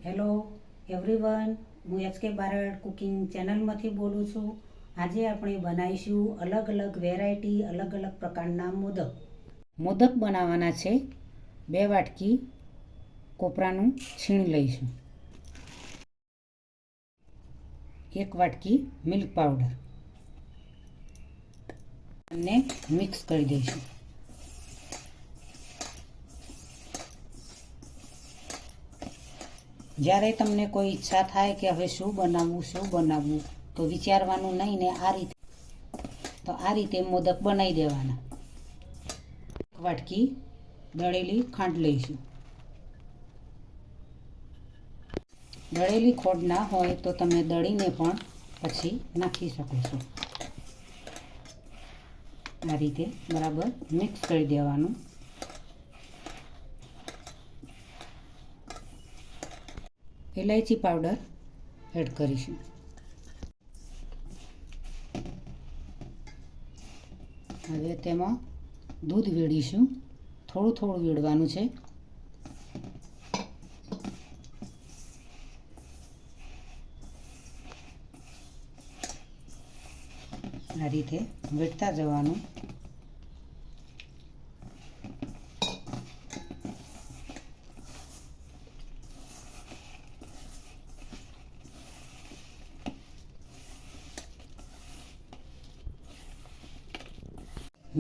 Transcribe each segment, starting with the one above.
Hello everyone, હું HK Barad cooking ચેનલમાંથી બોલું છું. આજે આપણે બનાવીશું અલગ અલગ વેરાયટી, અલગ અલગ પ્રકારના મોદક બનાવવાના છે. 2 વાટકી કોપરાનું છીણ લઈશું, 1 વાટકી મિલ્ક પાવડર અને મિક્સ કરી દઈશું. જ્યારે તમને કોઈ ઈચ્છા થાય કે હવે શું બનાવવું તો વિચારવાનું નહીં ને આ રીતે મોદક બનાવી દેવાના. 1 વાટકી દળેલી ખાંડ લઈશું. દળેલી ખોડ ના હોય તો તમે દળીને પણ પછી નાખી શકો છો. આ રીતે બરાબર મિક્સ કરી દેવાનું. ઇલાયચી પાવડર એડ કરીશું. હવે તેમાં દૂધ વેડીશું. થોડું થોડું વેડવાનું છે. આ રીતે વેડતા જવાનું.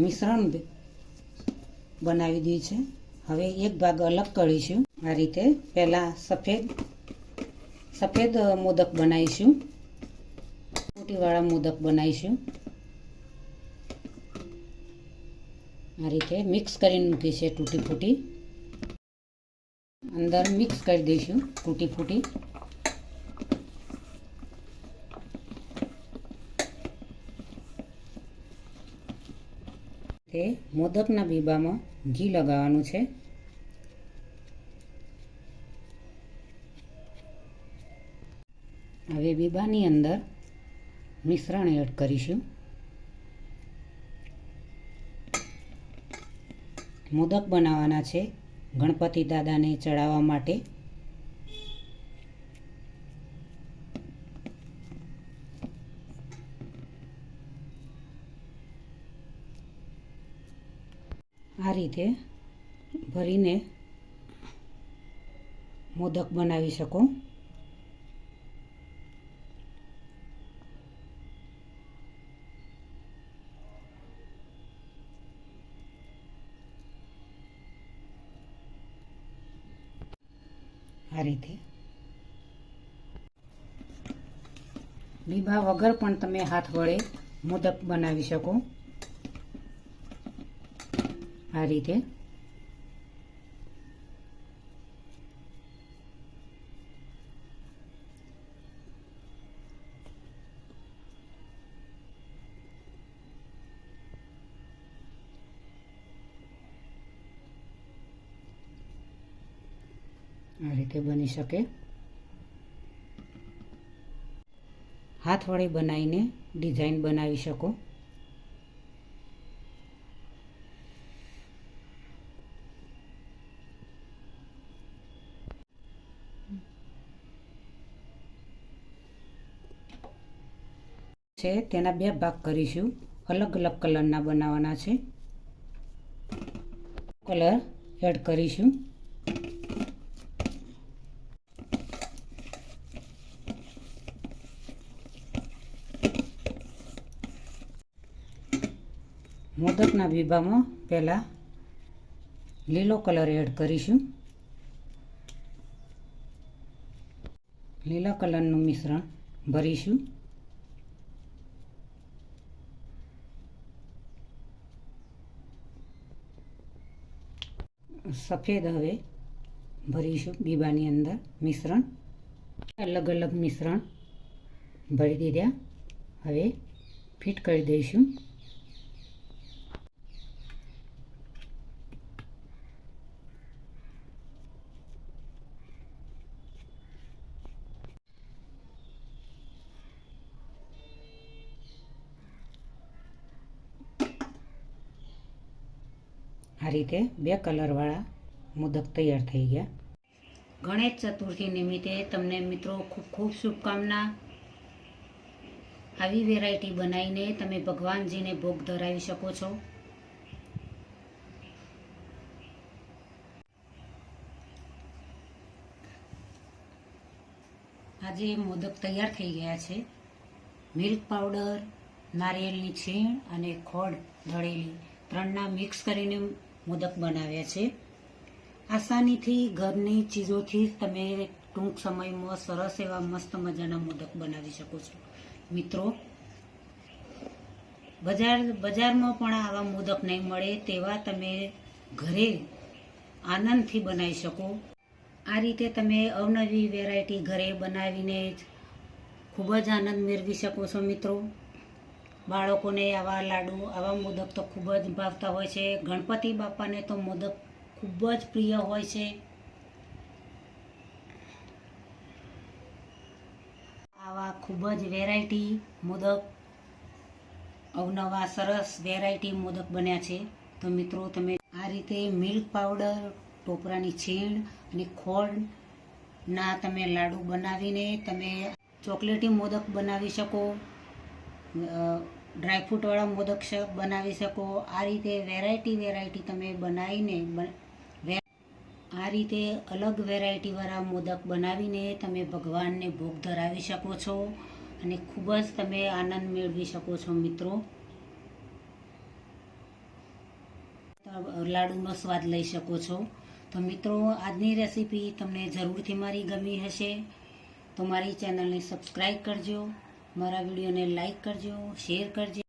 મિશ્રણ બનાવી દીધું છે. હવે એક ભાગ અલગ કરીશું. આ રીતે પહેલાં સફેદ મોદક બનાવીશું. ફૂટીવાળા મોદક બનાવીશું. આ રીતે મિક્સ કરીને મૂકી છે તૂટી ફૂટી. અંદર મિક્સ કરી દઈશું તૂટી ફૂટી. તે મોદકના બીબામાં ઘી લગાવવાનું છે. હવે બીબાની અંદર મિશ્રણ એડ કરીશું. મોદક બનાવવાના છે ગણપતિ દાદાને ચડાવવા માટે. આ રીતે ભરીને મોદક બનાવી શકો. આ રીતે બીબા વગર પણ તમે હાથ વડે મોદક બનાવી શકો. આ રીતે બની શકે. હાથ વડે બનાવીને ડિઝાઇન બનાવી શકો. તેના 2 ભાગ કરીશું. અલગ અલગ કલરના બનાવવાના છે. કલર એડ કરીશું. મોદકના બીબામાં પહેલાં લીલો કલર એડ કરીશું. લીલા કલરનું મિશ્રણ ભરીશું. સફેદ હવે ભરીશું બીબાની અંદર મિશ્રણ. અલગ અલગ મિશ્રણ ભરી દીધા. હવે ફિટ કરી દઈશું. આ રીતે 2 કલરવાળા મોદક તૈયાર થઈ ગયા. ગણેશ ચતુર્થી નિમિત્તે તમને મિત્રો ખૂબ ખૂબ શુભકામના. આવી વેરાયટી બનાવીને તમે ભગવાનજીને ભોગ ધરાવી શકો છો. આજે મોદક તૈયાર થઈ ગયા છે. મિલ્ક પાવડર, નારિયેળની છીણ અને ખોળ દળેલી ત્રણના મિક્સ કરીને મોદક બનાવ્યા છે. આસાનીથી ઘરની ચીજોથી તમે ટૂંક સમયમાં સરસ એવા મસ્ત મજાના મોદક બનાવી શકો છો. મિત્રો, બજારમાં પણ આવા મોદક નહીં મળે તેવા તમે ઘરે આનંદથી બનાવી શકો. આ રીતે તમે અવનવી વેરાયટી ઘરે બનાવીને ખૂબ જ આનંદ મેળવી શકો છો. મિત્રો, બાળકોને આવા લાડુ, આવા મોદક તો ખૂબ જ ભાવતા હોય છે. ગણપતિ બાપાને તો મોદક ખૂબ જ પ્રિય હોય છે. આવા ખૂબ જ વેરાયટી મોદક, અવનવા સરસ વેરાયટી મોદક બન્યા છે. તો મિત્રો, તમે આ રીતે મિલ્ક પાવડર, ટોપરાની છીણ અને ખોળના તમે લાડુ બનાવીને તમે ચોકલેટી મોદક બનાવી શકો, ડ્રાયફ્રૂટવાળા મોદક બનાવી શકો. આ રીતે વેરાયટી તમે બનાવીને આ રીતે અલગ વેરાયટીવાળા મોદક બનાવીને તમે ભગવાનને ભોગ ધરાવી શકો છો અને ખૂબ જ તમે આનંદ મેળવી શકો છો. મિત્રો, લાડુનો સ્વાદ લઈ શકો છો. તો મિત્રો, આજની રેસીપી તમને જરૂરથી મારી ગમી હશે તો મારી ચેનલને સબસ્ક્રાઈબ કરજો, મારા વિડીયોને લાઈક કરજો, શેર કરજો.